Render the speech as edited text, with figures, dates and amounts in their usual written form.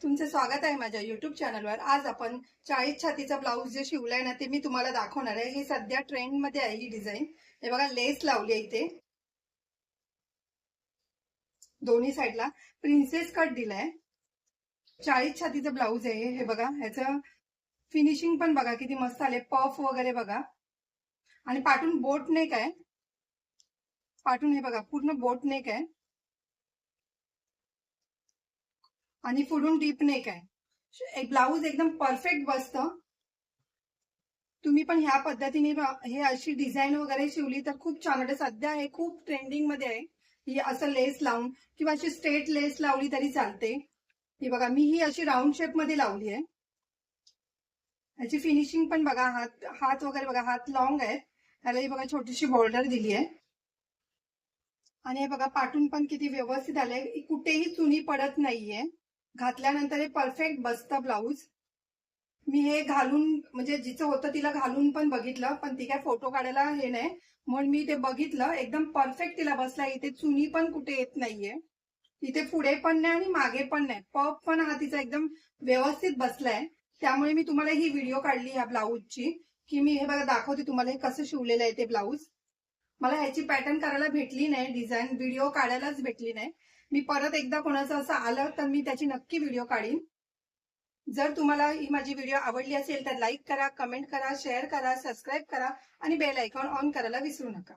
तुमचे स्वागत आहे माझ्या युट्यूब चॅनलवर। आज आपण 40 छातीचा ब्लाऊज जे शिवलाय ना ते मी तुम्हाला दाखवणार आहे। हे सध्या ट्रेंड मध्ये आहे ही डिझाइन। हे बघा लेस लावली आहे इथे, दोन्ही साइडला प्रिन्सेस कट दिलाय। 40 छातीचा ब्लाऊज आहे हे बघा। ह्याचं फिनिशिंग पण बघा किती मस्त आले, पफ वगैरे बघा। आणि पाठून बोट नेक आहे, पाठून हे बघा पूर्ण बोट नेक आहे आणि पुढून डीप नेक आहे। एक ब्लाऊज एकदम परफेक्ट बसतं। तुम्ही पण ह्या पद्धतीने हे अशी डिझाइन वगैरे शिवली तर खूप छान वाटते। सध्या हे खूप ट्रेंडिंग मध्ये आहे। ही असं लेस लावून किंवा अशी स्ट्रेट लेस लावली तरी चालते। ही बघा मी ही अशी राऊंड शेप मध्ये लावली आहे। ह्याची फिनिशिंग पण बघा, हात वगैरे बघा, हात लॉंग आहे। ह्याला ही बघा छोटीशी बॉर्डर दिली आहे आणि हे बघा पाठून पण किती व्यवस्थित आलंय, कुठेही चुनी पडत नाहीये। घातल्यानंतर हे परफेक्ट बसतं ब्लाऊज। मी हे घालून म्हणजे जिचं होतं तिला घालून पण बघितलं, पण ती काय फोटो काढायला हे नाही, म्हणून मी ते बघितलं। एकदम परफेक्ट तिला बसलाय। इथे चुनी पण कुठे येत नाहीये, इथे पुढे पण नाही आणि मागे पण नाही। पफ पण हा तिचा एकदम व्यवस्थित बसलाय। त्यामुळे मी तुम्हाला ही व्हिडिओ काढली ह्या ब्लाऊजची, की मी हे बघा दाखवते तुम्हाला हे कसं शिवलेलं आहे ते ब्लाऊज। मला ह्याची पॅटर्न करायला भेटली नाही, डिझाइन व्हिडिओ काढायलाच भेटली नाही। मी परत एकदा कोणाचं असं आलं तर मी त्याची नक्की व्हिडिओ काढीन। जर तुम्हाला ही माझी व्हिडिओ आवडली असेल तर लाईक करा, कमेंट करा, शेअर करा, सबस्क्राईब करा आणि बेल आयकॉन ऑन करायला विसरू नका।